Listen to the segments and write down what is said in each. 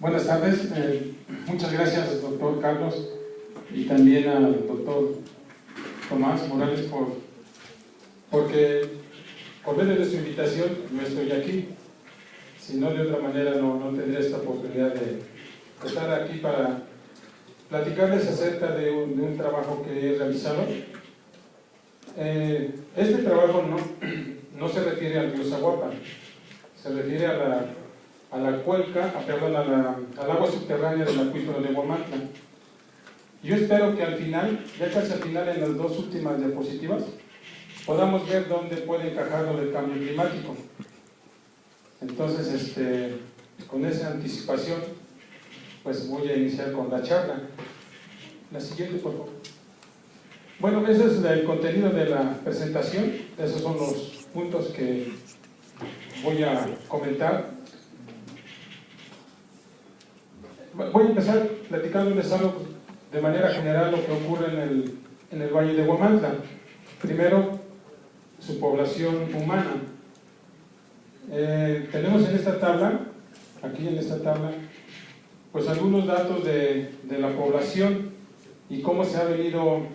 Buenas tardes, muchas gracias doctor Carlos y también al doctor Tomás Morales porque por medio de su invitación yo estoy aquí. Si no, de otra manera no tendría esta oportunidad de estar aquí para platicarles acerca de un trabajo que he realizado. Este trabajo no se refiere al río Zaguapa, se refiere a la cuenca, al agua subterránea del acuífero de Huamantla. Yo espero que al final, ya casi al final en las dos últimas diapositivas, podamos ver dónde puede encajar lo del cambio climático. Entonces, con esa anticipación, pues voy a iniciar con la charla. La siguiente, por favor. Bueno, ese es el contenido de la presentación. Esos son los puntos que voy a comentar. Voy a empezar platicándoles algo de manera general lo que ocurre en el Valle de Huamantla. Primero, su población humana. Tenemos en esta tabla, aquí en esta tabla, pues algunos datos de la población y cómo se ha venido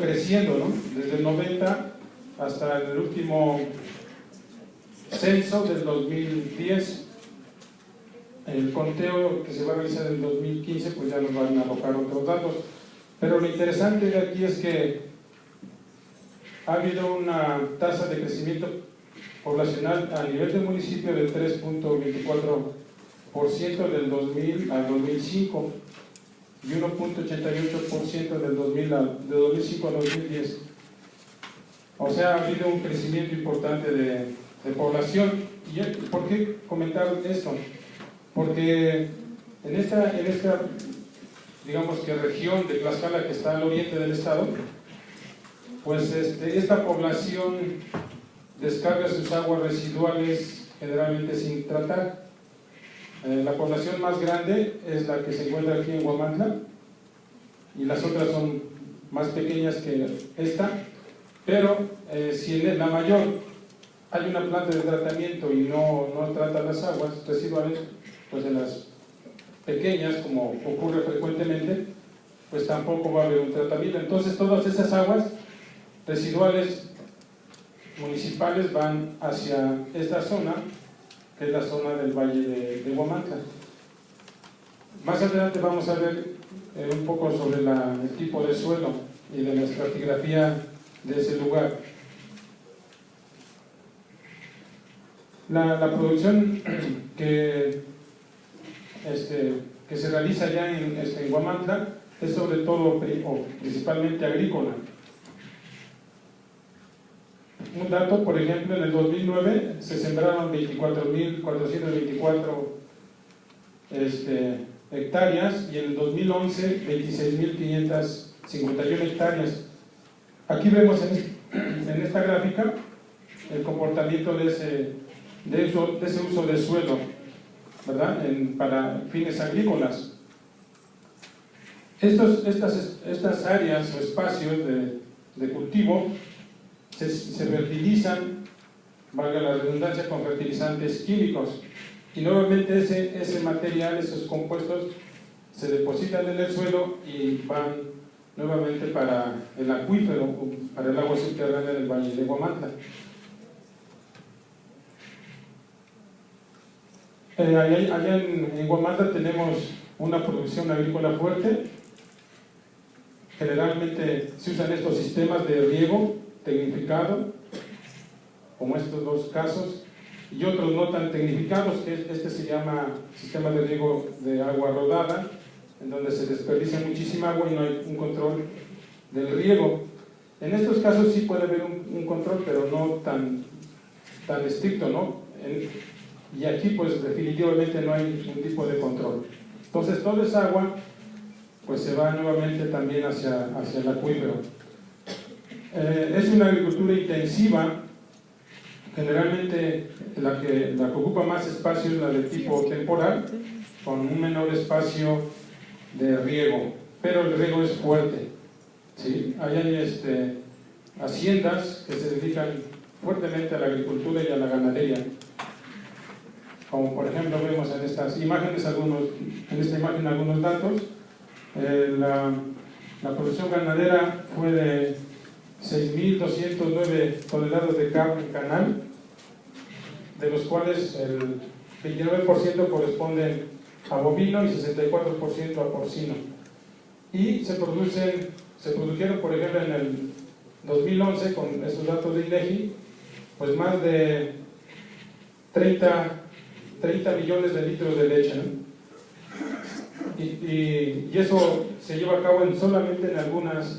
creciendo, ¿no? Desde el 90 hasta el último censo del 2010. El conteo que se va a realizar en el 2015, pues ya nos van a arrojar otros datos. Pero lo interesante de aquí es que ha habido una tasa de crecimiento poblacional a nivel del municipio del 3.24% del 2000 al 2005 y 1.88% del 2005 al 2010. O sea, ha habido un crecimiento importante de población. ¿Y por qué comentar esto? Porque en esta digamos que región de Tlaxcala, que está al oriente del estado, pues esta población descarga sus aguas residuales generalmente sin tratar. La población más grande es la que se encuentra aquí en Huamantla y las otras son más pequeñas que esta, pero si en la mayor hay una planta de tratamiento y no trata las aguas residuales, pues en las pequeñas, como ocurre frecuentemente, pues tampoco va a haber un tratamiento. Entonces todas esas aguas residuales municipales van hacia esta zona, que es la zona del Valle de Huamantla. Más adelante vamos a ver un poco sobre el tipo de suelo y de la estratigrafía de ese lugar. La producción que se realiza ya en Huamantla es sobre todo o principalmente agrícola. Un dato, por ejemplo, en el 2009 se sembraron 24.424 hectáreas y en el 2011 26.551 hectáreas. Aquí vemos en esta gráfica el comportamiento de ese uso de suelo, ¿verdad? Para fines agrícolas. Estas áreas o espacios de cultivo se fertilizan, valga la redundancia, con fertilizantes químicos y nuevamente ese material, esos compuestos se depositan en el suelo y van nuevamente para el acuífero, para el agua subterránea del Valle de Huamantla. Allá en Huamantla tenemos una producción agrícola fuerte. Generalmente se usan estos sistemas de riego tecnificado, como estos dos casos, y otros no tan tecnificados, que este se llama sistema de riego de agua rodada, en donde se desperdicia muchísima agua y no hay un control del riego. En estos casos sí puede haber un control, pero no tan estricto, ¿no? Y aquí pues definitivamente no hay ningún tipo de control. Entonces toda esa agua pues se va nuevamente también hacia el acuífero. Es una agricultura intensiva. Generalmente la que ocupa más espacio es la de tipo temporal, con un menor espacio de riego, pero el riego es fuerte, ¿sí? Hay haciendas que se dedican fuertemente a la agricultura y a la ganadería. como por ejemplo vemos en estas imágenes, en esta imagen algunos datos. La producción ganadera fue de 6.209 toneladas de carne canal, de los cuales el 29% corresponden a bovino y 64% a porcino. Y se produjeron, por ejemplo, en el 2011, con estos datos de INEGI, pues más de 30 millones de litros de leche, ¿no? Y eso se lleva a cabo solamente en algunas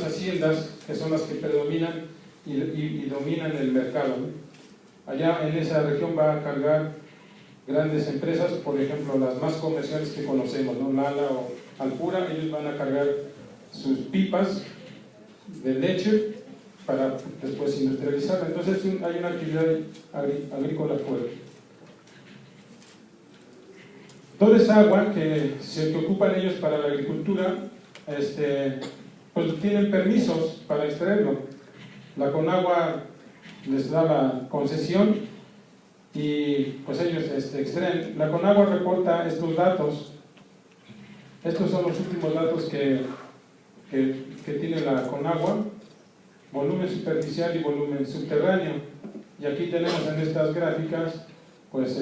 haciendas que son las que predominan y dominan el mercado, ¿no? Allá en esa región va a cargar grandes empresas, por ejemplo las más comerciales que conocemos, ¿no? Lala o Alpura. Ellos van a cargar sus pipas de leche para después industrializarla. Entonces hay una actividad agrícola fuerte. Toda esa agua que ocupan ellos para la agricultura, pues tienen permisos para extraerlo. La Conagua les da la concesión y pues ellos extraen. La Conagua reporta estos datos. Estos son los últimos datos que tiene la Conagua: volumen superficial y volumen subterráneo. Y aquí tenemos en estas gráficas pues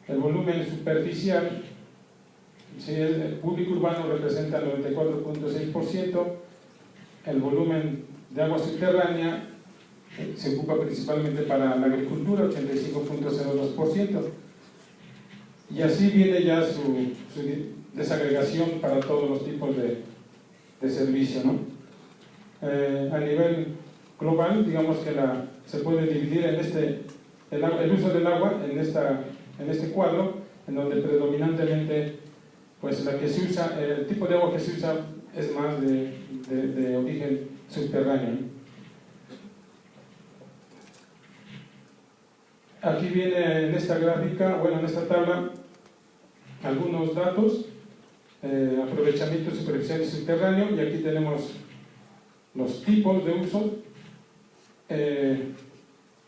el volumen superficial. Sí, el público urbano representa el 94.6%, el volumen de agua subterránea se ocupa principalmente para la agricultura, 85.02%, y así viene ya su desagregación para todos los tipos de servicio, ¿no? A nivel global, digamos que se puede dividir el uso del agua en este cuadro, en donde predominantemente pues el tipo de agua que se usa es más de origen subterráneo, ¿no? Aquí viene en esta gráfica, en esta tabla, algunos datos: aprovechamiento superficial y subterráneo, y aquí tenemos los tipos de uso.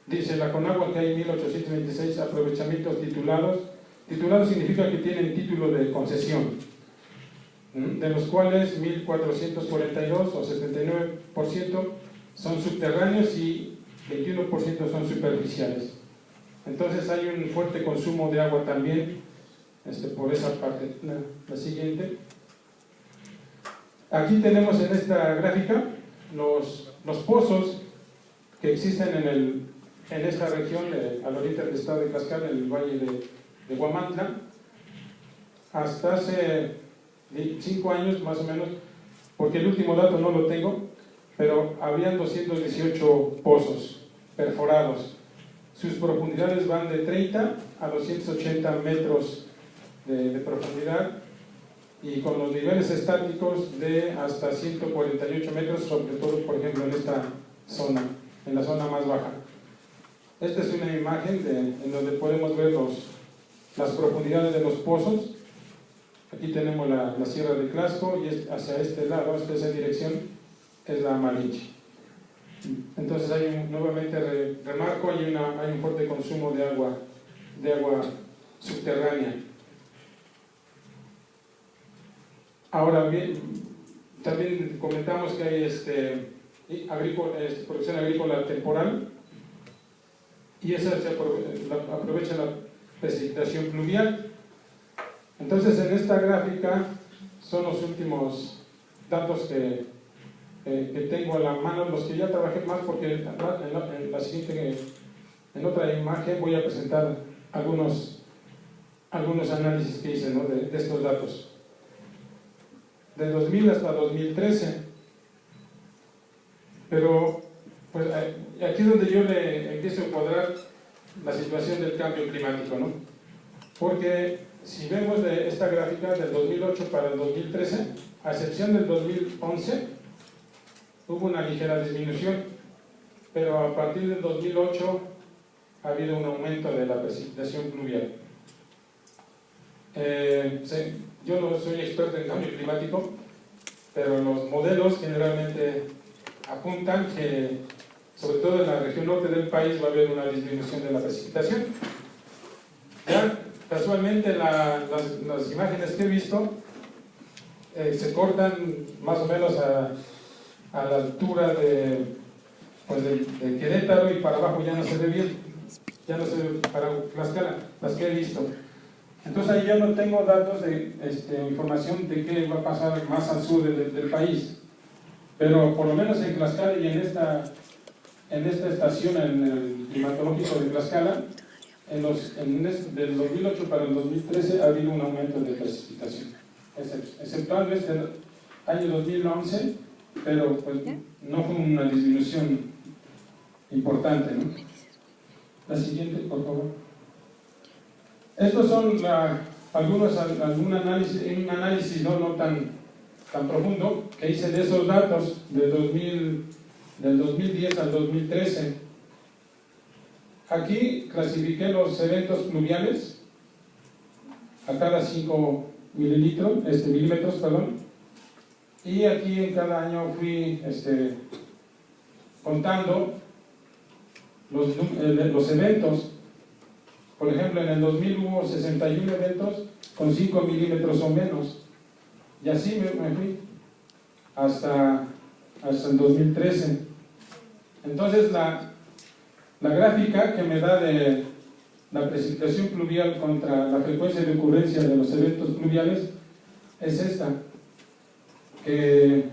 Dice la Conagua que hay 1826 aprovechamientos titulados. Titulados significa que tienen título de concesión, de los cuales 1442 o 79% son subterráneos y 21% son superficiales. Entonces hay un fuerte consumo de agua también por esa parte. La siguiente. Aquí tenemos en esta gráfica los pozos que existen en esta región, al oriente del estado de Tlaxcala, en el valle de Huamantla. Hasta hace 5 años más o menos, porque el último dato no lo tengo, pero habían 218 pozos perforados. Sus profundidades van de 30 a 280 metros de profundidad, y con los niveles estáticos de hasta 148 metros, sobre todo, por ejemplo, en esta zona, en la zona más baja. Esta es una imagen en donde podemos ver las profundidades de los pozos. Aquí tenemos la Sierra de Tlaxco, y hacia este lado, hacia esa dirección, es la Malinche. Entonces nuevamente remarco, hay un fuerte consumo de agua subterránea. Ahora bien, también comentamos que hay producción agrícola temporal, y esa aprovecha la precipitación pluvial. Entonces en esta gráfica son los últimos datos que tengo a la mano, los que ya trabajé más, porque en otra imagen voy a presentar algunos análisis que hice, ¿no?, de estos datos. De 2000 hasta 2013. Pero pues aquí es donde yo le empiezo a encuadrar la situación del cambio climático, ¿no? Porque si vemos de esta gráfica del 2008 para el 2013, a excepción del 2011, hubo una ligera disminución, pero a partir del 2008 ha habido un aumento de la precipitación pluvial. Yo no soy experto en cambio climático, pero los modelos generalmente apuntan que sobre todo en la región norte del país, va a haber una disminución de la precipitación. Ya, casualmente las imágenes que he visto se cortan más o menos a la altura de Querétaro, y para abajo ya no se ve bien, ya no se ve para Tlaxcala, las que he visto. Entonces ahí yo no tengo datos de información de qué va a pasar más al sur del país, pero por lo menos en Tlaxcala y en esta estación, en el climatológico de Tlaxcala, del 2008 para el 2013 ha habido un aumento de precipitación, exceptuando este año 2011, pero pues no fue una disminución importante, ¿no? La siguiente, por favor. Estos son un análisis no tan profundo que hice de esos datos del 2010 al 2013. Aquí clasifiqué los eventos pluviales a cada 5 milímetros, y aquí en cada año fui contando los eventos. Por ejemplo, en el 2000 hubo 61 eventos con 5 milímetros o menos, y así me fui hasta el 2013. Entonces la gráfica que me da de la precipitación pluvial contra la frecuencia de ocurrencia de los eventos pluviales es esta, que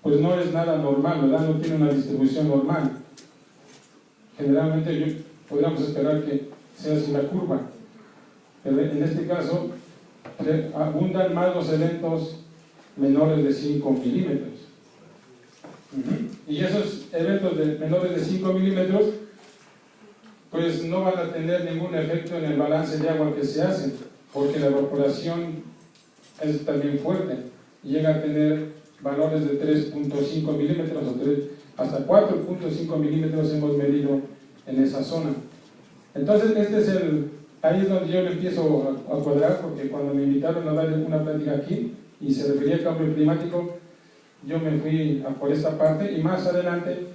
pues no es nada normal, ¿verdad? No tiene una distribución normal. Generalmente podríamos esperar que sea así la curva, pero en este caso abundan más los eventos menores de 5 milímetros. Y esos eventos menores de 5 milímetros pues no van a tener ningún efecto en el balance de agua que se hace, porque la evaporación es también fuerte y llega a tener valores de 3.5 milímetros hasta 4.5 milímetros hemos medido en esa zona. Entonces ahí es donde yo le empiezo a cuadrar, porque cuando me invitaron a dar una plática aquí y se refería al cambio climático, yo me fui por esta parte, y más adelante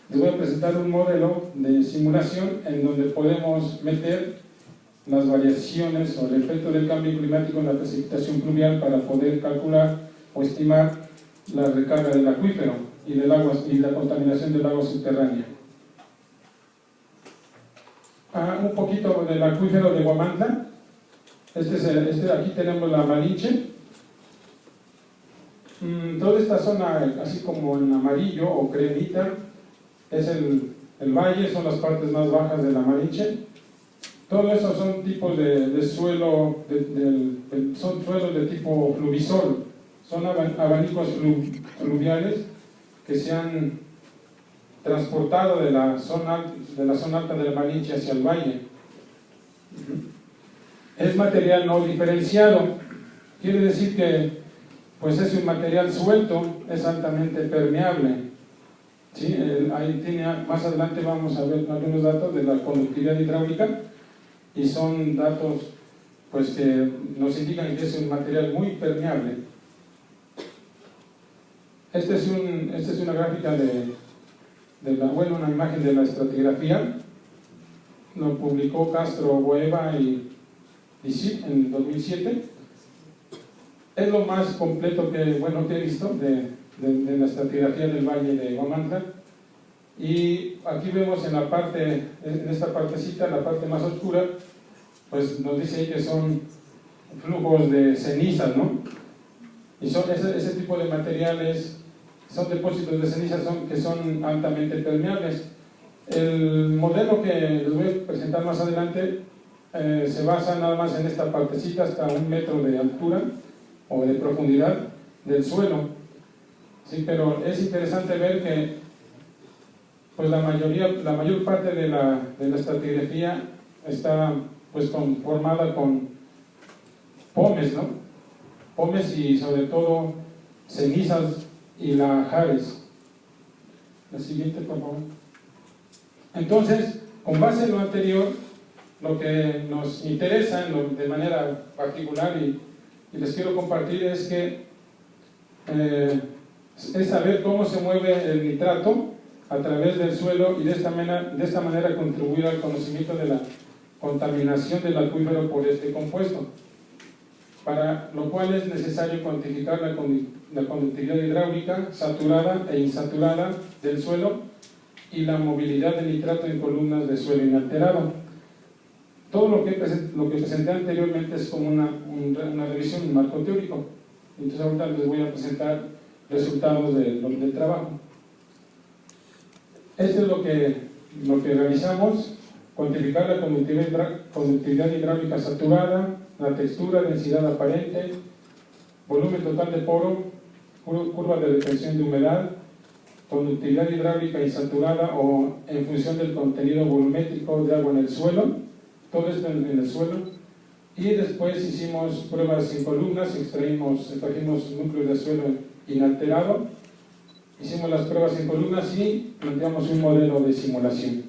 les voy a presentar un modelo de simulación en donde podemos meter las variaciones o el efecto del cambio climático en la precipitación pluvial para poder calcular o estimar la recarga del acuífero y la contaminación del agua subterránea. Un poquito del acuífero de Huamantla. Aquí tenemos la Malinche. Toda esta zona, así como en amarillo o cremita, es el valle, son las partes más bajas de la Malinche. Todo eso son tipos de suelo, son suelos de tipo fluvisol, son abanicos fluviales que se han transportado de la zona alta de la Malinche hacia el valle. Es material no diferenciado, quiere decir que pues es un material suelto, es altamente permeable. ¿Sí? Más adelante vamos a ver algunos datos de la conductividad hidráulica, y son datos pues que nos indican que es un material muy permeable. Esta es una gráfica una imagen de la estratigrafía. Lo publicó Castro, Boeva y Zip en 2007. Es lo más completo que he visto de la estratigrafía del valle de Huamantla. Y aquí vemos en esta partecita, la parte más oscura, pues nos dice ahí que son flujos de cenizas, ¿no? Y son ese tipo de materiales, son depósitos de cenizas que son altamente permeables. El modelo que les voy a presentar más adelante se basa nada más en esta partecita hasta 1 metro de altura o de profundidad del suelo. Sí, pero es interesante ver que pues la mayor parte de la estratigrafía está pues formada con pomes, ¿no? Pomes y sobre todo cenizas y lahares. La siguiente, por favor. Entonces, con base en lo anterior, lo que nos interesa de manera particular y les quiero compartir es saber cómo se mueve el nitrato a través del suelo y de esta manera contribuir al conocimiento de la contaminación del acuífero por este compuesto, para lo cual es necesario cuantificar la conductividad hidráulica saturada e insaturada del suelo y la movilidad de nitrato en columnas de suelo inalterado. Todo lo que presenté anteriormente es como una revisión, un marco teórico. Entonces ahorita les voy a presentar resultados del trabajo. Esto es lo que realizamos: cuantificar la conductividad hidráulica saturada, la textura, densidad aparente, volumen total de poro, curva de retención de humedad, conductividad hidráulica insaturada o en función del contenido volumétrico de agua en el suelo, todo esto en el suelo. Y después hicimos pruebas en columnas, extrajimos núcleos de suelo inalterado, hicimos las pruebas en columnas y planteamos un modelo de simulación.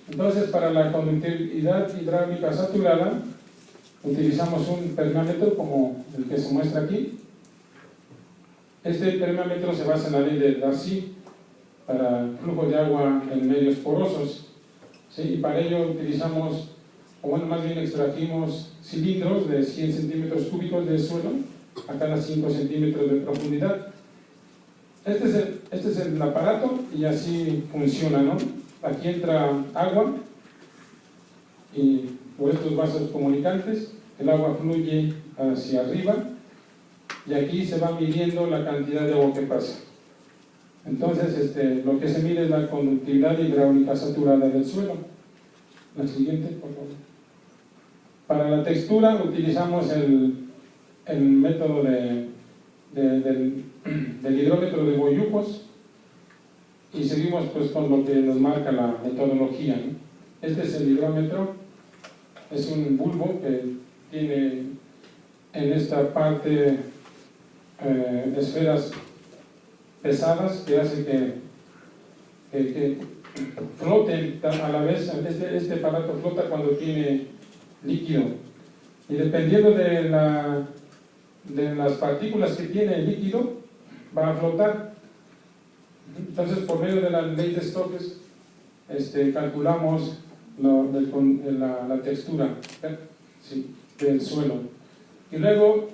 Entonces, para la conductividad hidráulica saturada, utilizamos un permeámetro como el que se muestra aquí. Este permeámetro se basa en la ley de Darcy para flujo de agua en medios porosos, ¿sí? Y para ello utilizamos, o bueno, más bien extrajimos cilindros de 100 centímetros cúbicos de suelo a cada 5 centímetros de profundidad. Este es el aparato y así funciona, ¿no? Aquí entra agua y por estos vasos comunicantes el agua fluye hacia arriba y aquí se va midiendo la cantidad de agua que pasa. Entonces lo que se mide es la conductividad hidráulica saturada del suelo. La siguiente, por favor. Para la textura utilizamos el método del hidrómetro de Boyujos y seguimos pues con lo que nos marca la metodología, ¿no? Este es el hidrómetro, es un bulbo que tiene en esta parte esferas pesadas que hace que floten a la vez. Este aparato flota cuando tiene líquido y dependiendo de las partículas que tiene el líquido va a flotar. Entonces, por medio de la ley de Stokes calculamos la textura, ¿sí?, del suelo y luego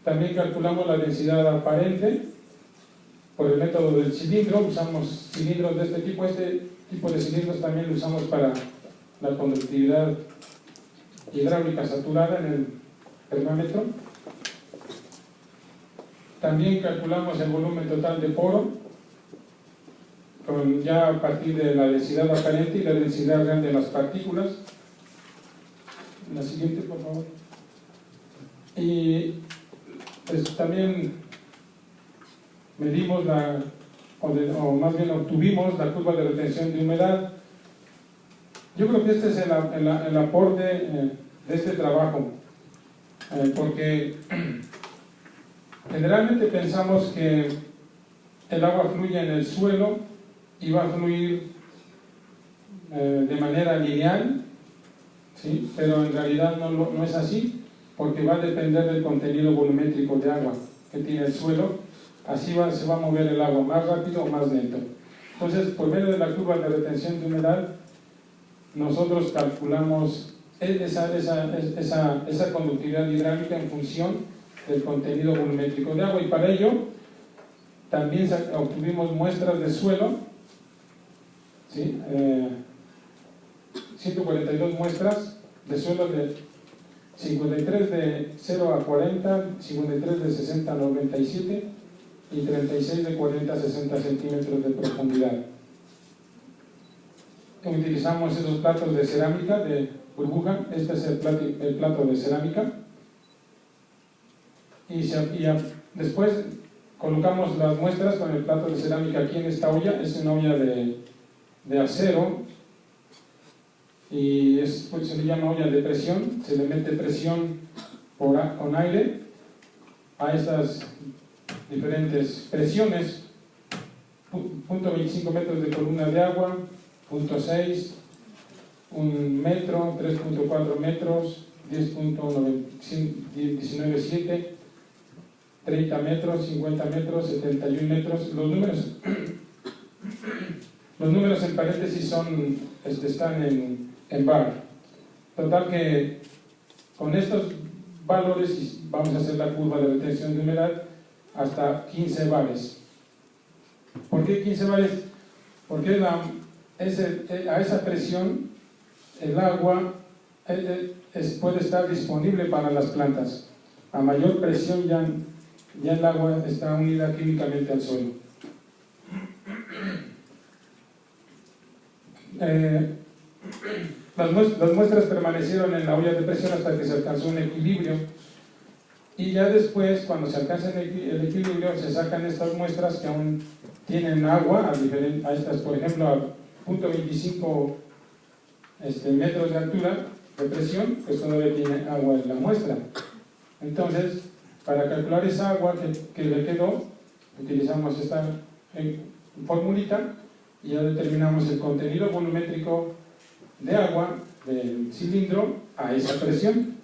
también calculamos la densidad aparente por el método del cilindro. Usamos cilindros de este tipo de cilindros también lo usamos para la conductividad hidráulica saturada en el termómetro. También calculamos el volumen total de poro ya a partir de la densidad aparente y la densidad real de las partículas. La siguiente, por favor. Y pues también medimos o más bien obtuvimos la curva de retención de humedad. Yo creo que este es el aporte de este trabajo, porque generalmente pensamos que el agua fluye en el suelo y va a fluir de manera lineal, ¿sí? Pero en realidad no es así, porque va a depender del contenido volumétrico de agua que tiene el suelo. Así se va a mover el agua más rápido o más lento. Entonces, por medio de la curva de retención de humedad, nosotros calculamos esa conductividad hidráulica en función del contenido volumétrico de agua, y para ello también obtuvimos muestras de suelo, ¿sí? 142 muestras de suelo, de 53 de 0 a 40, 53 de 60 a 97 y 36 de 40 a 60 centímetros de profundidad. Utilizamos esos platos de cerámica de burbuja. Este es el plato de cerámica, y después colocamos las muestras con el plato de cerámica aquí en esta olla. Es una olla de acero y pues, se le llama olla de presión. Se le mete presión con aire a estas diferentes presiones: 0.25 metros de columna de agua, 0.6, 1 metro, 3.4 metros, 10.197, 30 metros, 50 metros, 71 metros. Los números en paréntesis están en bar. Total que con estos valores vamos a hacer la curva de retención de humedad hasta 15 bares. ¿Por qué 15 bares? Porque a esa presión el agua puede estar disponible para las plantas. A mayor presión ya el agua está unida químicamente al suelo. Las muestras permanecieron en la olla de presión hasta que se alcanzó un equilibrio, y ya después, cuando se alcanza el equilibrio, se sacan estas muestras que aún tienen agua, a estas, por ejemplo, a 0.25 metros de altura de presión, pues todavía tiene agua en la muestra. Entonces, para calcular esa agua que le quedó, utilizamos esta formulita y ya determinamos el contenido volumétrico de agua del cilindro a esa presión,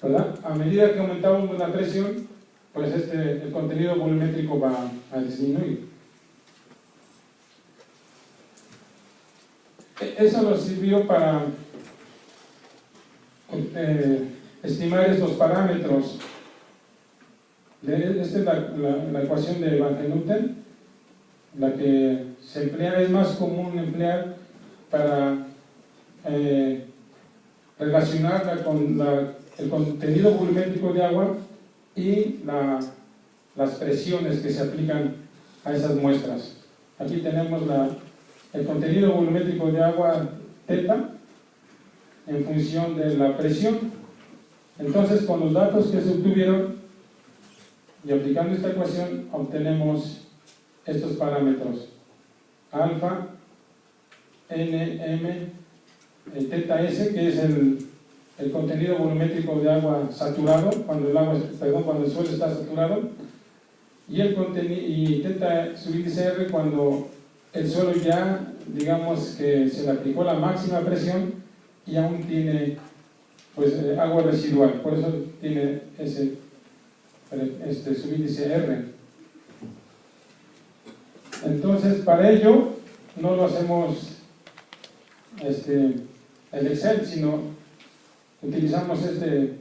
¿verdad? A medida que aumentamos la presión, pues el contenido volumétrico va a disminuir. Eso nos sirvió para estimar estos parámetros. Esta es la ecuación de Van Genutten, la que se emplea, es más común emplear para relacionarla con el contenido volumétrico de agua y las presiones que se aplican a esas muestras. Aquí tenemos el contenido volumétrico de agua θ en función de la presión. Entonces, con los datos que se obtuvieron y aplicando esta ecuación, obtenemos estos parámetros: alfa, n, m, θs, que es el contenido volumétrico de agua saturado, cuando el suelo está saturado, y θ su índice R cuando el suelo ya, digamos que se le aplicó la máxima presión y aún tiene pues agua residual, por eso tiene su índice R. Entonces, para ello no lo hacemos el Excel, sino utilizamos este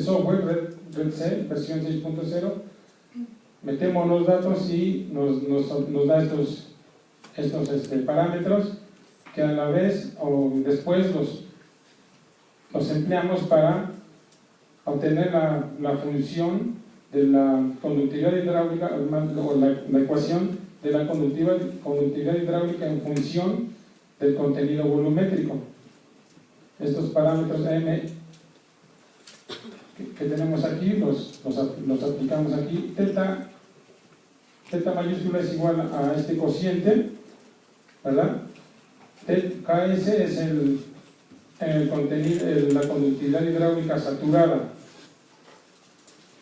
software RedCell versión 6.0, metemos los datos y nos da estos parámetros que a la vez o después los empleamos para obtener la función de la conductividad hidráulica, o la ecuación de la conductividad hidráulica en función del contenido volumétrico. Estos parámetros M que tenemos aquí los aplicamos aquí. Θ mayúscula es igual a este cociente, ¿verdad? Ks es la conductividad hidráulica saturada.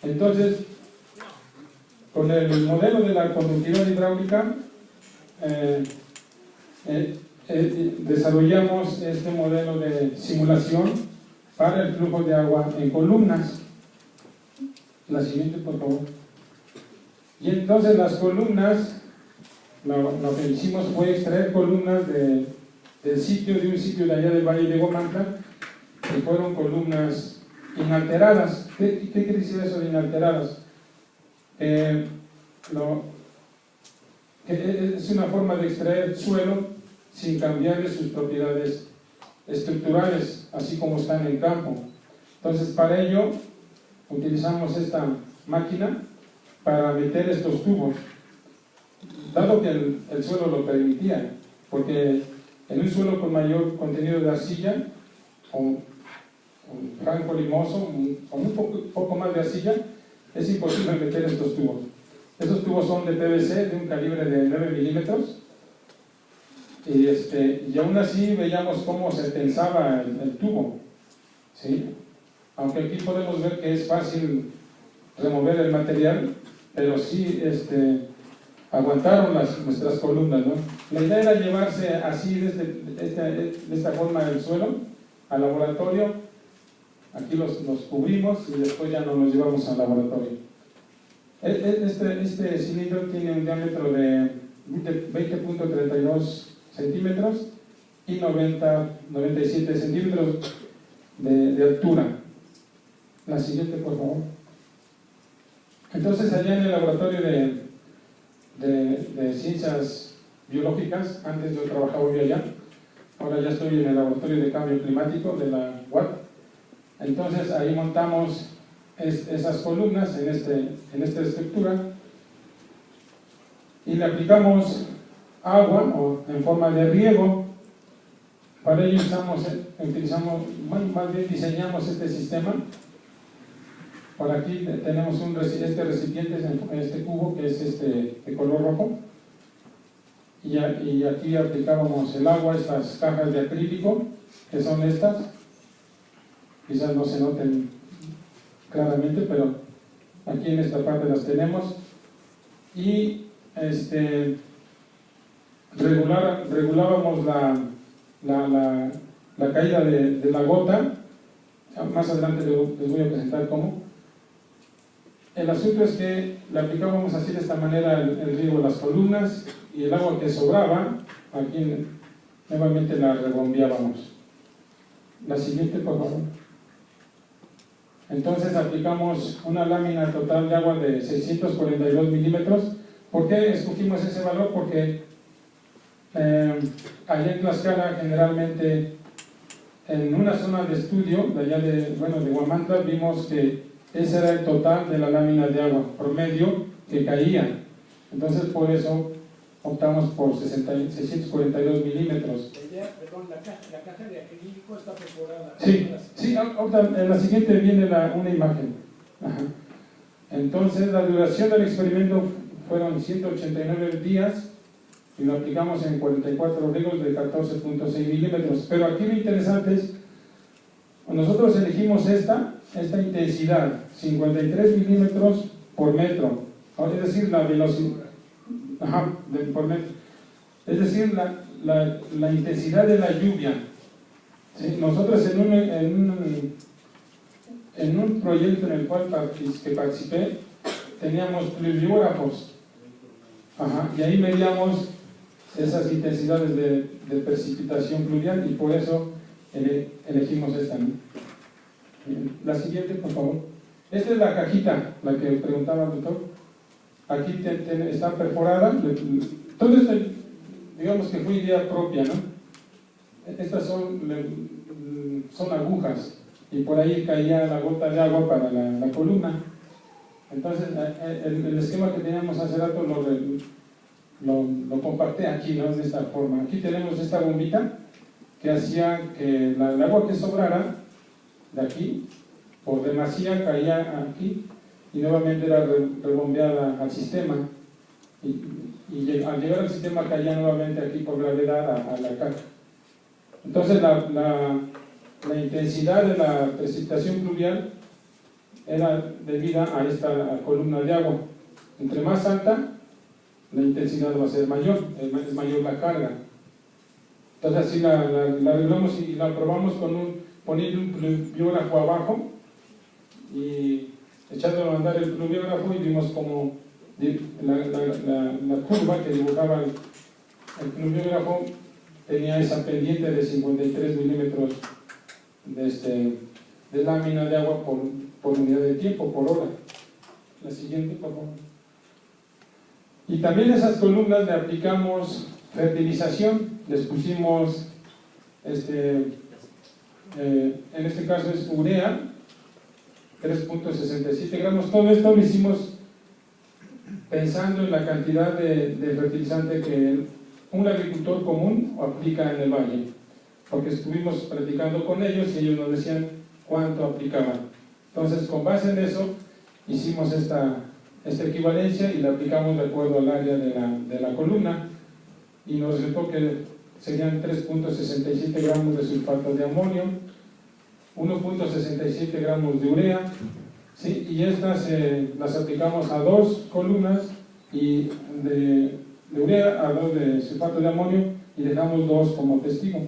Entonces, con el modelo de la conductividad hidráulica desarrollamos este modelo de simulación para el flujo de agua en columnas. La siguiente, por favor. Y entonces las columnas, lo que hicimos fue extraer columnas de un sitio de allá del Valle de Gomantla, que fueron columnas inalteradas. ¿Qué quiere decir eso de inalteradas? Es una forma de extraer suelo sin cambiarle sus propiedades estructurales, así como está en el campo. Entonces, para ello utilizamos esta máquina para meter estos tubos, dado que el suelo lo permitía, porque en un suelo con mayor contenido de arcilla, o un franco limoso, o un poco más de arcilla, es imposible meter estos tubos. Estos tubos son de PVC de un calibre de 9 milímetros, y aún así veíamos cómo se tensaba el tubo, ¿sí? Aunque aquí podemos ver que es fácil remover el material, pero sí aguantaron nuestras columnas, ¿no? La idea era llevarse así de esta forma el suelo al laboratorio. Aquí los cubrimos y después ya nos los llevamos al laboratorio. Este cilindro tiene un diámetro de 20.32 centímetros y 97 centímetros de altura. La siguiente, por favor. Entonces, allá en el laboratorio de ciencias biológicas, antes yo trabajaba allá, ahora ya estoy en el laboratorio de cambio climático de la UAT. Entonces, ahí montamos esas columnas en esta estructura y le aplicamos agua o en forma de riego. Para ello diseñamos este sistema. Por aquí tenemos este recipiente, este cubo que es de color rojo, y aquí aplicábamos el agua, estas cajas de acrílico, que son estas, quizás no se noten claramente, pero aquí en esta parte las tenemos, y regulábamos la caída de la gota. Más adelante les voy a presentar cómo. El asunto es que le aplicábamos así de esta manera el riego de las columnas, y el agua que sobraba, aquí nuevamente la rebombeábamos. La siguiente, por favor. Entonces aplicamos una lámina total de agua de 642 milímetros. ¿Por qué escogimos ese valor? Porque allá en Tlaxcala, generalmente, en una zona de estudio, de allá de Huamantla, vimos que ese era el total de la lámina de agua promedio que caía. Entonces, por eso optamos por 642 milímetros. Perdón, la caja de acrílico está perforada. Sí, en la siguiente viene una imagen. Ajá. Entonces, la duración del experimento fueron 189 días y lo aplicamos en 44 riegos de 14.6 milímetros. Pero aquí lo interesante es, nosotros elegimos esta intensidad, 53 milímetros por metro. Es decir, la velocidad. Por metro. Es decir, la intensidad de la lluvia. ¿Sí? Nosotros en un proyecto en el cual participé, teníamos pluviógrafos. Y ahí medíamos esas intensidades de precipitación pluvial, y por eso elegimos esta, ¿no? La siguiente, por favor. Esta es la cajita, la que preguntaba el doctor. Aquí está perforada. Todo esto, digamos que fue idea propia, ¿no? Estas son agujas, y por ahí caía la gota de agua para la columna. Entonces, el esquema que teníamos hace rato lo compartí aquí, ¿no? De esta forma. Aquí tenemos esta bombita que hacía que el agua que sobrara de aquí, por demasía, caía aquí y nuevamente era rebombeada al sistema, y al llegar al sistema caía nuevamente aquí por gravedad a la caja. Entonces la intensidad de la precipitación pluvial era debida a esta columna de agua. Entre más alta, la intensidad va a ser mayor, es mayor la carga. Entonces así la arreglamos y la probamos poniendo un pluviógrafo abajo y echándolo a andar el pluviógrafo, y vimos como la curva que dibujaba el pluviógrafo tenía esa pendiente de 53 milímetros de lámina de agua por unidad de tiempo, por hora. La siguiente, por favor. Y también esas columnas le aplicamos fertilización, les pusimos, en este caso es urea, 3.67 gramos. Todo esto lo hicimos pensando en la cantidad de fertilizante que un agricultor común aplica en el valle, porque estuvimos platicando con ellos y ellos nos decían cuánto aplicaban. Entonces, con base en eso, hicimos esta equivalencia y la aplicamos de acuerdo al área de la columna, y nos resultó que serían 3.67 gramos de sulfato de amonio, 1.67 gramos de urea, ¿sí? Y estas las aplicamos a 2 columnas y de urea, a 2 de sulfato de amonio, y dejamos 2 como testigo.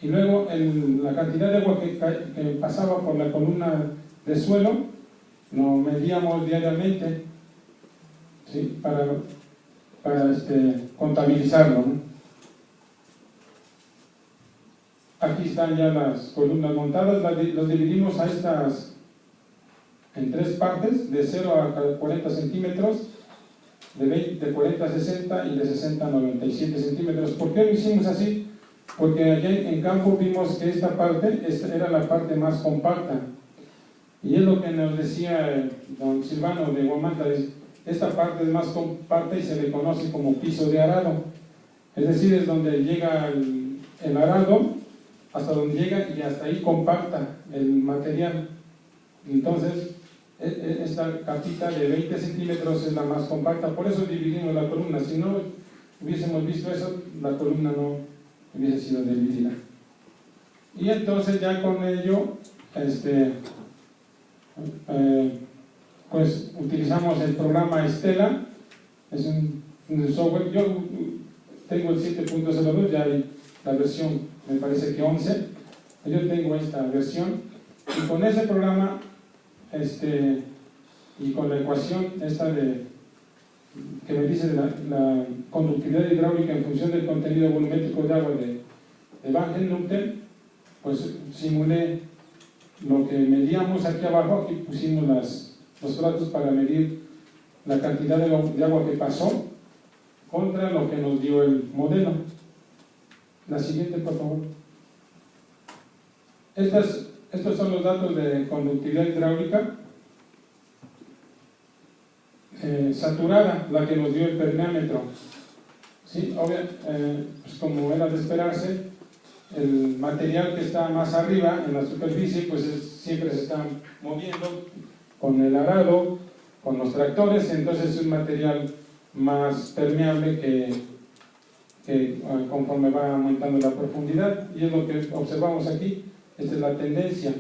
Y luego la cantidad de agua que pasaba por la columna de suelo, lo medíamos diariamente, ¿sí? para contabilizarlo, ¿no? Aquí están ya las columnas montadas, los dividimos a estas en tres partes, de 0 a 40 centímetros, de 40 a 60 y de 60 a 97 centímetros. ¿Por qué lo hicimos así? Porque allá en campo vimos que esta parte era la parte más compacta. Y es lo que nos decía don Silvano de Huamantla, esta parte es más compacta y se le conoce como piso de arado. Es decir, es donde llega el arado, hasta donde llega y hasta ahí compacta el material. Entonces, esta capita de 20 centímetros es la más compacta, por eso dividimos la columna. Si no hubiésemos visto eso, la columna no hubiese sido dividida. Y entonces ya con ello, pues utilizamos el programa Estela, es un software. Yo tengo el 7.02, ya hay la versión, me parece que 11, yo tengo esta versión, y con ese programa y con la ecuación esta que me dice la conductividad hidráulica en función del contenido volumétrico de agua de Van Helmholtz, pues simulé lo que medíamos aquí abajo. Aquí pusimos los datos para medir la cantidad de agua que pasó contra lo que nos dio el modelo. La siguiente, por favor. Estos son los datos de conductividad hidráulica saturada, la que nos dio el permeámetro. ¿Sí? Pues como era de esperarse, el material que está más arriba en la superficie, pues siempre se está moviendo con el arado, con los tractores, entonces es un material más permeable que conforme va aumentando la profundidad, y es lo que observamos aquí. Esta es la tendencia.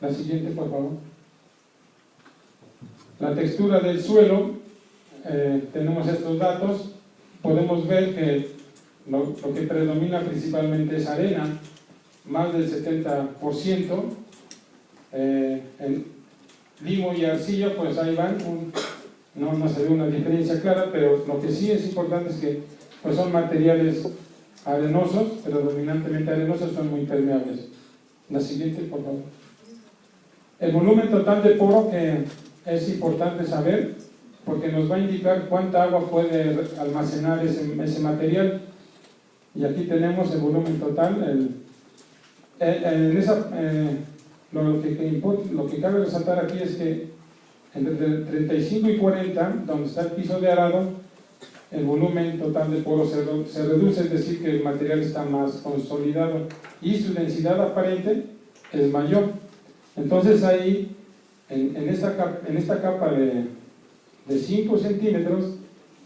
La siguiente, por favor. La textura del suelo, tenemos estos datos. Podemos ver que lo que predomina principalmente es arena, más del 70%. En limo y arcilla, pues ahí van, no se ve una diferencia clara, pero lo que sí es importante es que pues son materiales arenosos, predominantemente arenosos, son muy permeables. La siguiente, por favor. El volumen total de poro, que es importante saber, porque nos va a indicar cuánta agua puede almacenar ese material. Y aquí tenemos el volumen total. Lo que cabe resaltar aquí es que entre 35 y 40, donde está el piso de arado, el volumen total de poro se reduce, es decir, que el material está más consolidado y su densidad aparente es mayor. Entonces ahí, en esta capa de 5 centímetros,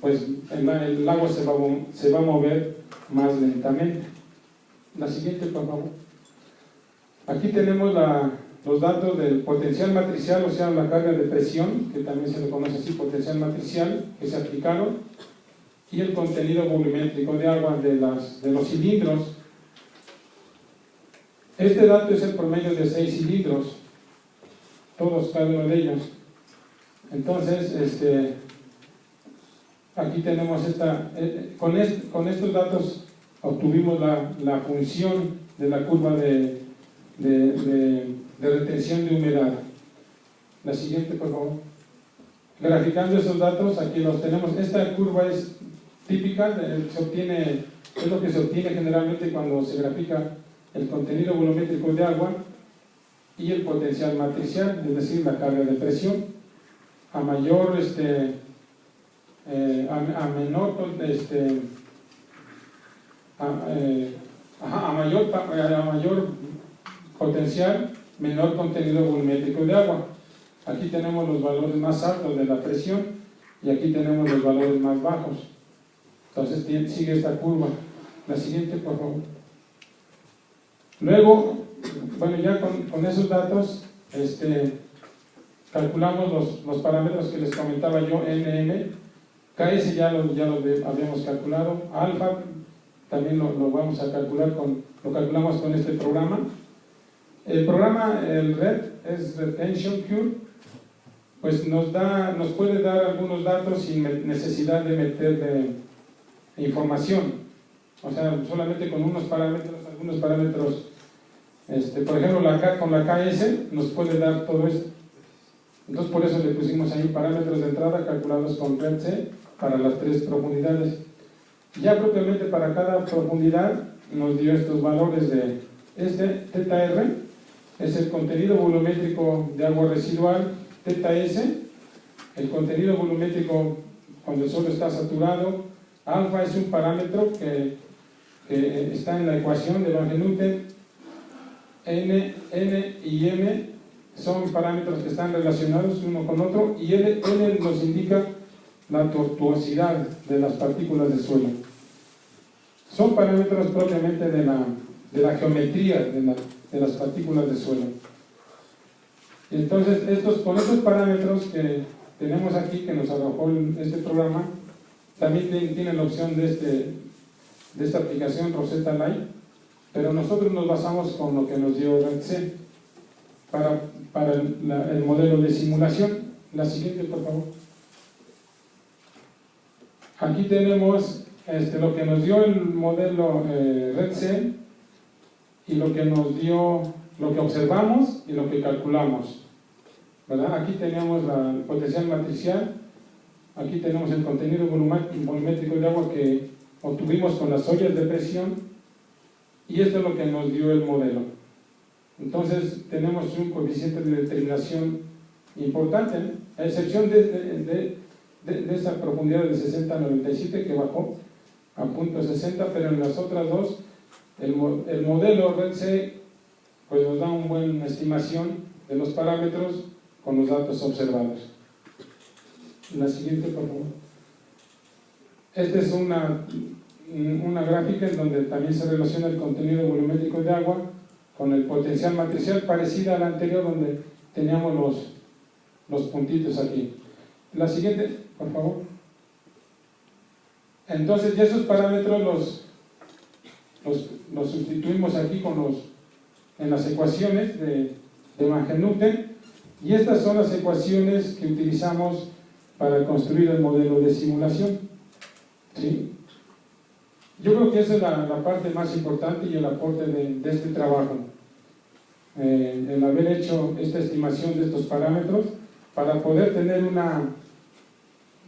pues el agua se va a mover más lentamente. La siguiente, por favor. Aquí tenemos los datos del potencial matricial, o sea, la carga de presión, que también se le conoce así, potencial matricial, que se aplicaron, y el contenido volumétrico de agua de los cilindros. Este dato es el promedio de 6 cilindros, todos, cada uno de ellos. Entonces, aquí tenemos con estos datos obtuvimos la función de la curva de retención de humedad. La siguiente, por favor. Graficando esos datos, aquí los tenemos. Esta curva es típica, es lo que se obtiene generalmente cuando se grafica el contenido volumétrico de agua y el potencial matricial, es decir, la carga de presión. A mayor mayor potencial, menor contenido volumétrico de agua. Aquí tenemos los valores más altos de la presión y aquí tenemos los valores más bajos. Entonces sigue esta curva. La siguiente, por favor. Luego, bueno, ya con esos datos calculamos los parámetros que les comentaba yo, NM, KS ya lo habíamos calculado, alfa también lo vamos a calcular lo calculamos con este programa. El programa, el RED, es Retention Curve, pues nos puede dar algunos datos sin necesidad de meterle información. O sea, solamente con algunos parámetros, por ejemplo, con la KS nos puede dar todo esto. Entonces, por eso le pusimos ahí parámetros de entrada calculados con RED-C para las 3 profundidades. Ya propiamente para cada profundidad nos dio estos valores de θR, es el contenido volumétrico de agua residual, θS, el contenido volumétrico cuando el suelo está saturado, alfa es un parámetro que está en la ecuación de Van Genuten, N y M son parámetros que están relacionados uno con otro, y L nos indica la tortuosidad de las partículas de suelo. Son parámetros propiamente de la geometría de las partículas de suelo. Entonces, con estos parámetros que tenemos aquí, que nos arrojó este programa, también tienen la opción de esta aplicación Rosetta Lite, pero nosotros nos basamos con lo que nos dio RED-C para el modelo de simulación. La siguiente, por favor. Aquí tenemos lo que nos dio el modelo RED-C y lo que observamos y lo que calculamos, ¿verdad? Aquí tenemos el potencial matricial, aquí tenemos el contenido volumétrico de agua que obtuvimos con las ollas de presión, y esto es lo que nos dio el modelo. Entonces tenemos un coeficiente de determinación importante, ¿eh? A excepción de esa profundidad de 60 a 97 que bajó a .60, pero en las otras dos el modelo RED-C pues nos da una buena estimación de los parámetros con los datos observados. La siguiente, por favor. Esta es una gráfica en donde también se relaciona el contenido volumétrico de agua con el potencial matricial, parecida a la anterior donde teníamos los puntitos aquí. La siguiente, por favor. Entonces, ya esos parámetros los sustituimos aquí en las ecuaciones de Van Genuten, y estas son las ecuaciones que utilizamos para construir el modelo de simulación. ¿Sí? Yo creo que esa es la parte más importante y el aporte de este trabajo, el haber hecho esta estimación de estos parámetros para poder tener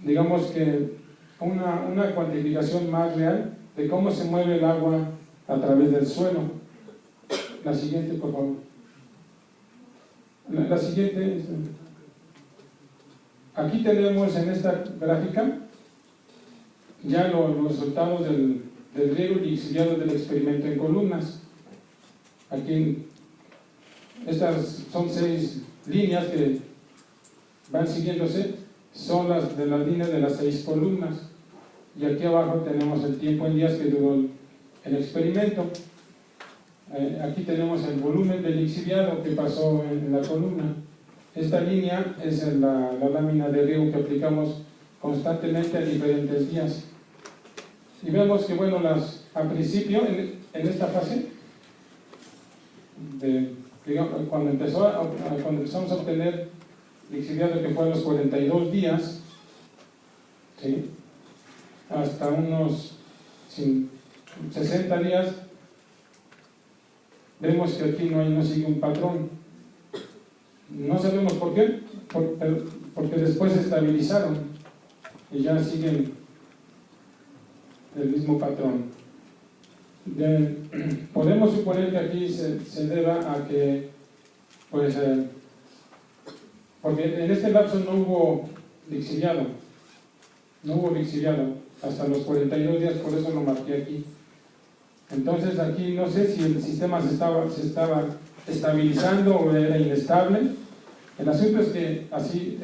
digamos que una cuantificación más real de cómo se mueve el agua a través del suelo. La siguiente, por favor. La siguiente. Aquí tenemos en esta gráfica ya los resultados del riego y lixiviado del experimento en columnas. Aquí estas son 6 líneas que van siguiéndose, son las de las líneas de las 6 columnas, y aquí abajo tenemos el tiempo en días que duró el experimento. Aquí tenemos el volumen del lixiviado que pasó en la columna. Esta línea es la lámina de riego que aplicamos constantemente a diferentes días. Y vemos que, bueno, al principio, en esta fase, digamos, cuando empezamos a obtener lixiviado, que fue a los 42 días, ¿sí?, hasta unos 60 días, vemos que aquí no sigue un patrón. No sabemos por qué, porque después se estabilizaron y ya siguen el mismo patrón. Podemos suponer que aquí se deba a que, pues, porque en este lapso no hubo lixiviado hasta los 42 días, por eso lo marqué aquí. Entonces aquí no sé si el sistema se estaba estabilizando o era inestable. El asunto es que así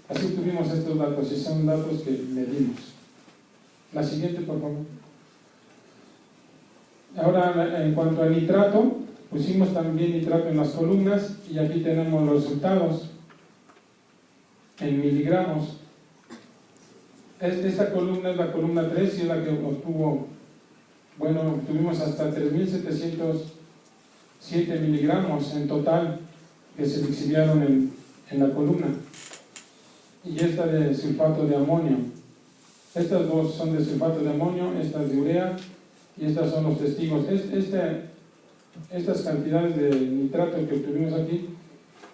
obtuvimos estos datos, y son datos que medimos. La siguiente, por favor. Ahora, en cuanto al nitrato, pusimos también nitrato en las columnas, y aquí tenemos los resultados en miligramos. Esta columna es la columna 3 y es la que obtuvo, bueno, obtuvimos hasta 3.707 miligramos en total que se lixiviaron en la columna. y esta de sulfato de amonio. Estas dos son de sulfato de amonio, estas de urea, y estas son los testigos. Estas cantidades de nitrato que obtuvimos aquí,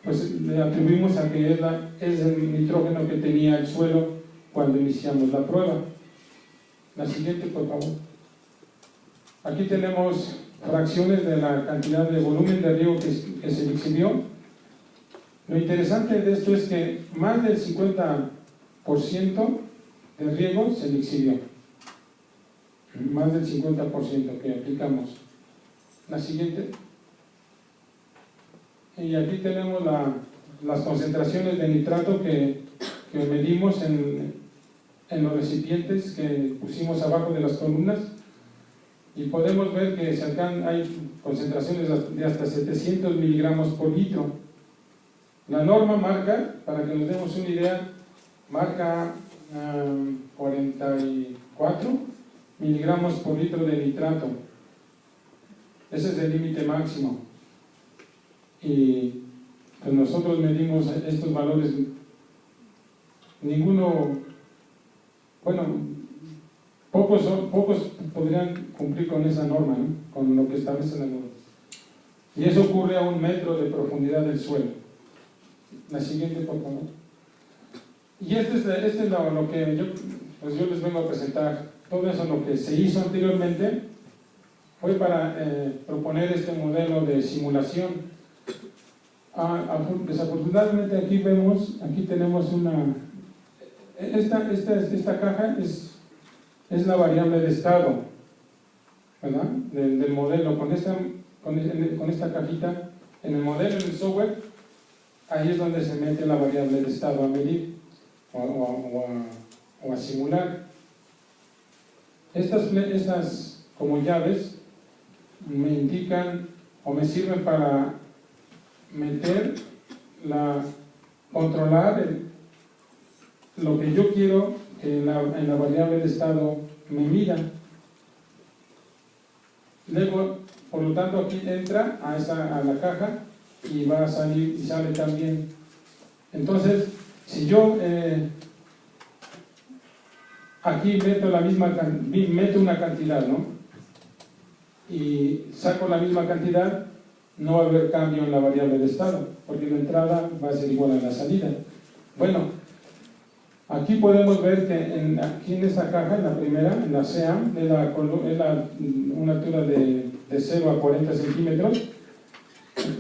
pues le atribuimos a que es el nitrógeno que tenía el suelo cuando iniciamos la prueba. La siguiente, por favor. Aquí tenemos fracciones de la cantidad de volumen de riego que se exhibió. Lo interesante de esto es que más del 50% de riego se exhibió. Más del 50% que aplicamos. La siguiente. Y aquí tenemos las concentraciones de nitrato que medimos en los recipientes que pusimos abajo de las columnas, y podemos ver que hay concentraciones de hasta 700 miligramos por litro. La norma marca, para que nos demos una idea, marca 44 miligramos por litro de nitrato. Ese es el límite máximo. Y pues nosotros medimos estos valores. Ninguno, bueno, pocos podrían cumplir con esa norma, ¿no? Con lo que establece la norma. Y eso ocurre a 1 metro de profundidad del suelo. La siguiente, por favor. Y este es lo que yo les vengo a presentar. Todo eso, lo que se hizo anteriormente, fue para proponer este modelo de simulación. Desafortunadamente aquí tenemos esta caja es la variable de estado, ¿verdad? Del modelo. Con esta cajita, en el modelo, en el software, ahí es donde se mete la variable de estado a medir o a simular. Estas como llaves me indican o me sirven para controlar lo que yo quiero que en la variable de estado me mida. Luego, por lo tanto, aquí entra a la caja y va a salir y sale también. Entonces, si yo aquí meto una cantidad, ¿no? Y saco la misma cantidad, no va a haber cambio en la variable de estado, porque la entrada va a ser igual a la salida. Bueno, aquí podemos ver que aquí en esta caja, en la primera, en la SEAM, una altura de 0 a 40 centímetros,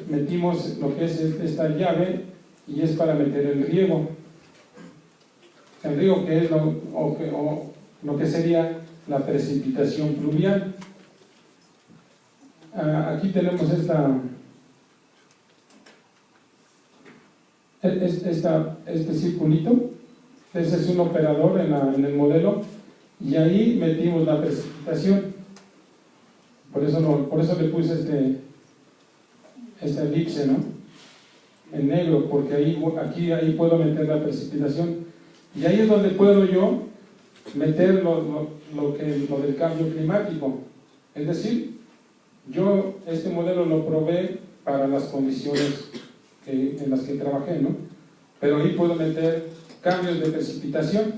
metimos lo que es esta llave, y es para meter el riego. El riego, que es lo que sería la precipitación pluvial. Aquí tenemos este circulito. Ese es un operador en el modelo, y ahí metimos la precipitación. Por eso le puse esta elipse, ¿no? En negro, porque ahí puedo meter la precipitación, y ahí es donde puedo yo meter lo del cambio climático. Es decir, yo este modelo lo probé para las condiciones en las que trabajé, ¿no? Pero ahí puedo meter cambios de precipitación.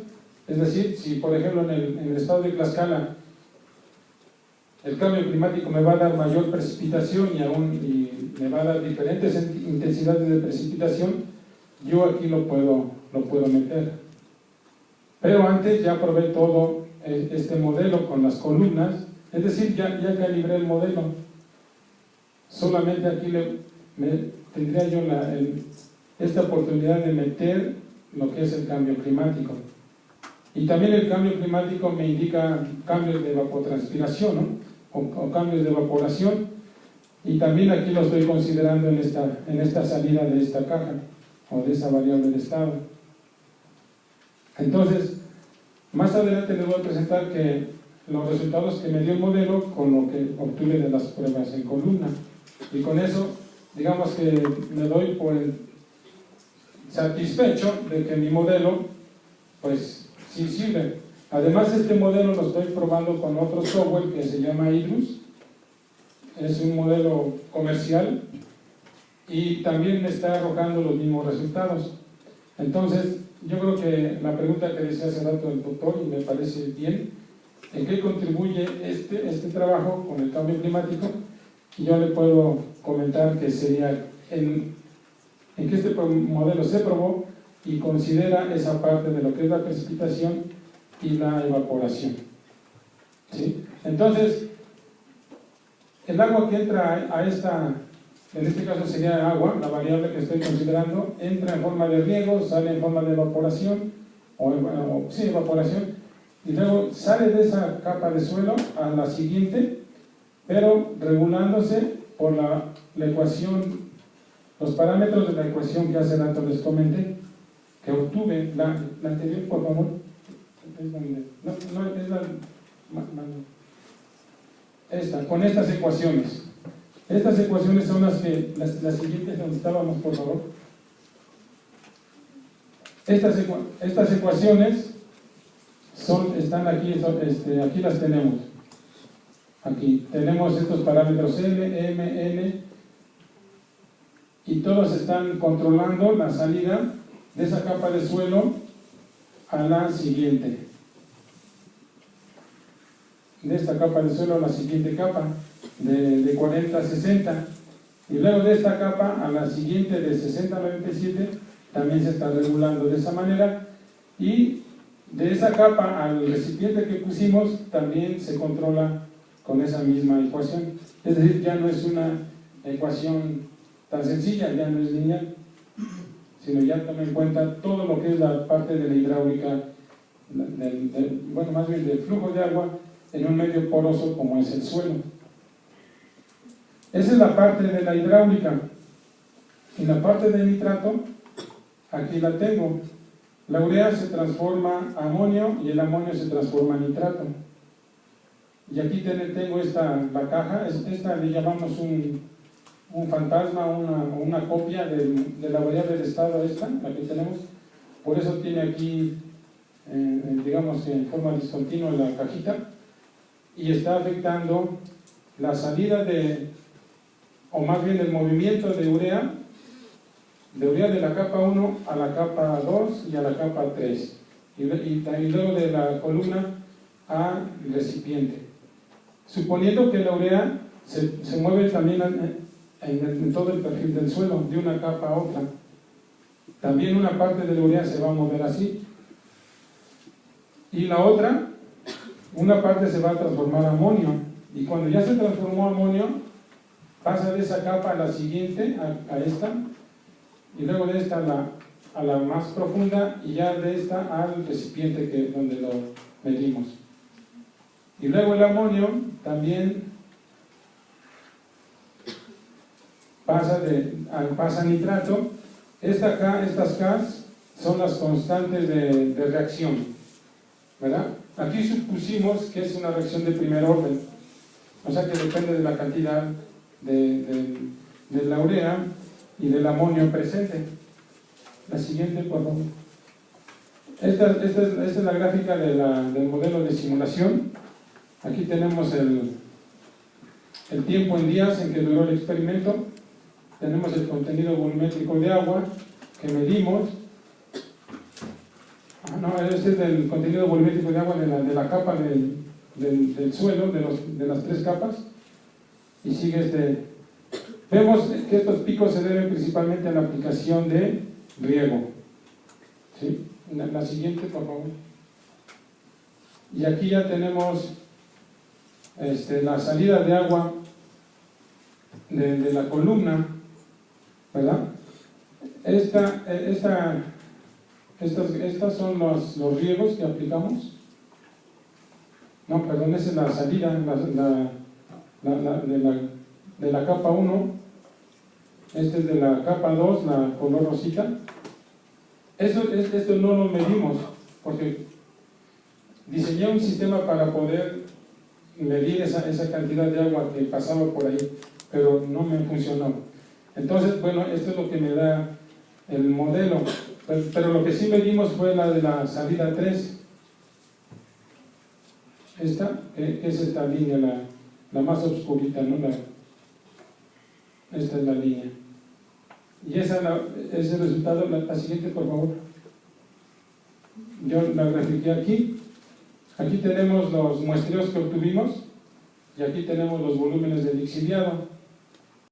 Es decir, si por ejemplo en el estado de Tlaxcala el cambio climático me va a dar mayor precipitación y me va a dar diferentes intensidades de precipitación, yo aquí lo puedo meter. Pero antes ya probé todo este modelo con las columnas, es decir, ya calibré el modelo. Solamente aquí tendría yo esta oportunidad de meter lo que es el cambio climático. Y también el cambio climático me indica cambios de evapotranspiración, ¿no? o cambios de evaporación, y también aquí lo estoy considerando en esta salida de esta caja o de esa variable de estado. Entonces, más adelante les voy a presentar los resultados que me dio el modelo con lo que obtuve de las pruebas en columna, y con eso digamos que me doy por satisfecho de que mi modelo pues sí sirve. Además, este modelo lo estoy probando con otro software que se llama Hydrus. Es un modelo comercial y también me está arrojando los mismos resultados. Entonces, yo creo que la pregunta que decía hace rato el doctor, y me parece bien, ¿en qué contribuye este trabajo con el cambio climático? Y yo le puedo comentar que sería en que este modelo se probó y considera esa parte de lo que es la precipitación y la evaporación. ¿Sí? Entonces, el agua que entra a esta, en este caso sería agua, la variable que estoy considerando, entra en forma de riego, sale en forma de evaporación, sí, evaporación, y luego sale de esa capa de suelo a la siguiente, pero regulándose por la ecuación, los parámetros de la ecuación que hace rato les comenté, que obtuve, la anterior, por favor, no, es la, esta, con estas ecuaciones. Estas ecuaciones son las siguientes donde estábamos, por favor. Estas ecuaciones están aquí, aquí las tenemos. Aquí tenemos estos parámetros L, M, N, y todos están controlando la salida de esa capa de suelo a la siguiente. De esta capa de suelo a la siguiente capa, de 40 a 60. Y luego de esta capa a la siguiente, de 60 a 97, también se está regulando de esa manera. Y de esa capa al recipiente que pusimos, también se controla con esa misma ecuación. Es decir, ya no es una ecuación tan sencilla, ya no es lineal, sino ya toma en cuenta todo lo que es la parte de la hidráulica, bueno, más bien del flujo de agua en un medio poroso como es el suelo. Esa es la parte de la hidráulica. Y la parte del nitrato, aquí la tengo. La urea se transforma a amonio y el amonio se transforma a nitrato. Y aquí tengo la caja, esta le llamamos un fantasma, una copia de la variable de estado esta, la que tenemos. Por eso tiene aquí, digamos, en forma discontinua la cajita, y está afectando la salida o más bien el movimiento de urea de la capa 1 a la capa 2 y a la capa 3, y luego de la columna al recipiente. Suponiendo que la urea se mueve también en todo el perfil del suelo, de una capa a otra, también una parte de la urea se va a mover así, y la otra, una parte se va a transformar a amonio, y cuando ya se transformó a amonio, pasa de esa capa a la siguiente, a esta, y luego de esta a la más profunda, y ya de esta al recipiente donde lo medimos. Y luego el amonio también pasa a nitrato. Estas K son las constantes de reacción, ¿verdad? Aquí supusimos que es una reacción de primer orden, o sea que depende de la cantidad de la urea y del amonio presente. La siguiente, por favor. Esta es la gráfica del modelo de simulación. Aquí tenemos el tiempo en días en que duró el experimento. Tenemos el contenido volumétrico de agua que medimos. Este es el contenido volumétrico de agua de la capa del suelo, de las tres capas. Y sigue Vemos que estos picos se deben principalmente a la aplicación de riego. ¿Sí? La siguiente, por favor. Y aquí ya tenemos la salida de agua de la columna, ¿verdad? Estas son los riegos que aplicamos. No, perdón, esa es la salida de la capa 1. Este es de la capa 2, la color rosita. Esto no lo medimos porque diseñé un sistema para poder medir esa cantidad de agua que pasaba por ahí, pero no me funcionó. Entonces, bueno, esto es lo que me da el modelo, pero lo que sí medimos fue la de la salida 3. Esta, que es esta línea, la más oscurita, ¿no? Esta es la línea. Y ese es el resultado. La siguiente, por favor. yo la grafiqué aquí. Aquí tenemos los muestreos que obtuvimos y aquí tenemos los volúmenes de lixiviado.